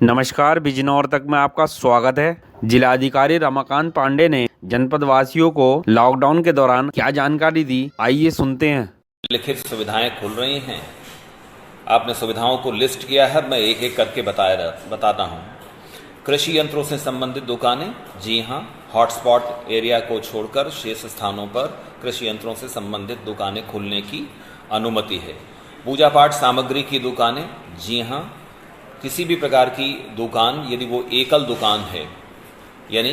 नमस्कार, बिजनौर तक में आपका स्वागत है। जिलाधिकारी रमाकांत पांडे ने जनपद वासियों को लॉकडाउन के दौरान क्या जानकारी दी, आइए सुनते हैं। लिखित सुविधाएं खुल रही हैं। आपने सुविधाओं को लिस्ट किया है, मैं एक एक करके बताता हूं। कृषि यंत्रों से संबंधित दुकानें, जी हां, हॉटस्पॉट एरिया को छोड़कर शेष स्थानों पर कृषि यंत्रों से संबंधित दुकानें खुलने की अनुमति है। पूजा पाठ सामग्री की दुकानें, जी हां, किसी भी प्रकार की दुकान यदि वो एकल दुकान है, यानी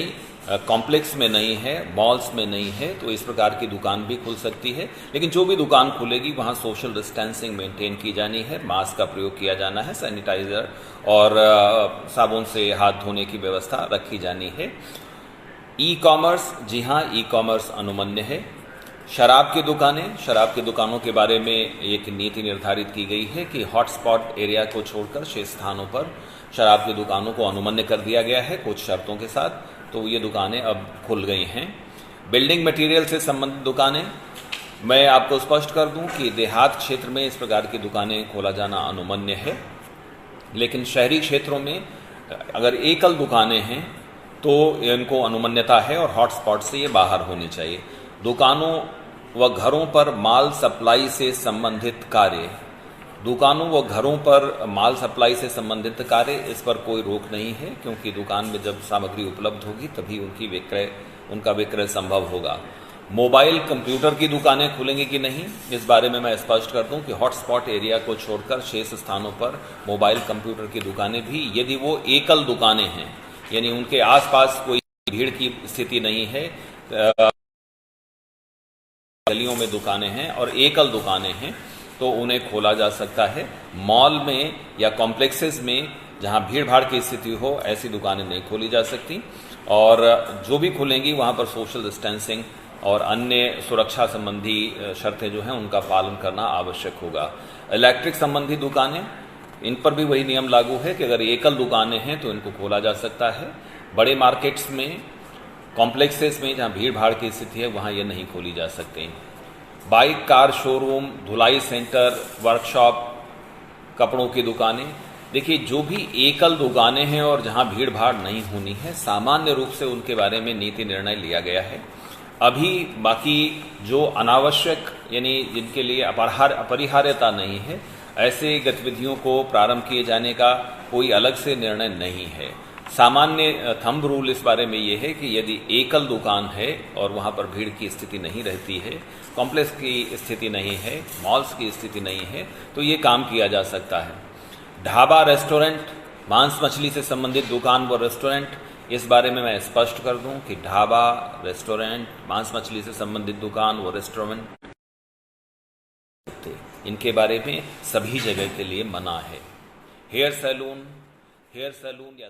कॉम्प्लेक्स में नहीं है, मॉल्स में नहीं है, तो इस प्रकार की दुकान भी खुल सकती है। लेकिन जो भी दुकान खुलेगी वहाँ सोशल डिस्टेंसिंग मेंटेन की जानी है, मास्क का प्रयोग किया जाना है, सैनिटाइजर और साबुन से हाथ धोने की व्यवस्था रखी जानी है। ई कॉमर्स, जी हाँ, ई कॉमर्स अनुमन्य है। शराब की दुकानें, शराब की दुकानों के बारे में एक नीति निर्धारित की गई है कि हॉटस्पॉट एरिया को छोड़कर शेष स्थानों पर शराब की दुकानों को अनुमन्य कर दिया गया है कुछ शर्तों के साथ, तो ये दुकानें अब खुल गई हैं। बिल्डिंग मटेरियल से संबंधित दुकानें, मैं आपको स्पष्ट कर दूं कि देहात क्षेत्र में इस प्रकार की दुकानें खोला जाना अनुमन्य है, लेकिन शहरी क्षेत्रों में अगर एकल दुकानें हैं तो इनको अनुमन्यता है और हॉटस्पॉट से ये बाहर होनी चाहिए। दुकानों व घरों पर माल सप्लाई से संबंधित कार्य, दुकानों व घरों पर माल सप्लाई से संबंधित कार्य, इस पर कोई रोक नहीं है, क्योंकि दुकान में जब सामग्री उपलब्ध होगी तभी उनका विक्रय संभव होगा। मोबाइल कंप्यूटर की दुकानें खुलेंगी कि नहीं, इस बारे में मैं स्पष्ट कर दूं कि हॉटस्पॉट एरिया को छोड़कर शेष स्थानों पर मोबाइल कंप्यूटर की दुकानें भी, यदि वो एकल दुकानें हैं, यानी उनके आसपास कोई भीड़ की स्थिति नहीं है, गलियों में दुकानें हैं और एकल दुकानें हैं, तो उन्हें खोला जा सकता है। मॉल में या कॉम्प्लेक्सेस में जहां भीड़ भाड़ की स्थिति हो, ऐसी दुकानें नहीं खोली जा सकती, और जो भी खुलेंगी वहां पर सोशल डिस्टेंसिंग और अन्य सुरक्षा संबंधी शर्तें जो हैं उनका पालन करना आवश्यक होगा। इलेक्ट्रिक संबंधी दुकानें, इन पर भी वही नियम लागू है कि अगर एकल दुकानें हैं तो इनको खोला जा सकता है। बड़े मार्केट्स में, कॉम्प्लेक्सेस में जहां भीड़ भाड़ की स्थिति है, वहां ये नहीं खोली जा सकती। बाइक कार शोरूम, धुलाई सेंटर, वर्कशॉप, कपड़ों की दुकानें, देखिए जो भी एकल दुकानें हैं और जहां भीड़ भाड़ नहीं होनी है, सामान्य रूप से उनके बारे में नीति निर्णय लिया गया है। अभी बाकी जो अनावश्यक, यानी जिनके लिए अपरिहार्यता नहीं है, ऐसे गतिविधियों को प्रारंभ किए जाने का कोई अलग से निर्णय नहीं है। सामान्य थंब रूल इस बारे में ये है कि यदि एकल दुकान है और वहां पर भीड़ की स्थिति नहीं रहती है, कॉम्प्लेक्स की स्थिति नहीं है, मॉल्स की स्थिति नहीं है, तो ये काम किया जा सकता है। ढाबा, रेस्टोरेंट, मांस मछली से संबंधित दुकान व रेस्टोरेंट, इस बारे में मैं स्पष्ट कर दूं कि ढाबा, रेस्टोरेंट, मांस मछली से संबंधित दुकान व रेस्टोरेंट, इनके बारे में सभी जगह के लिए मना है। हेयर सैलून या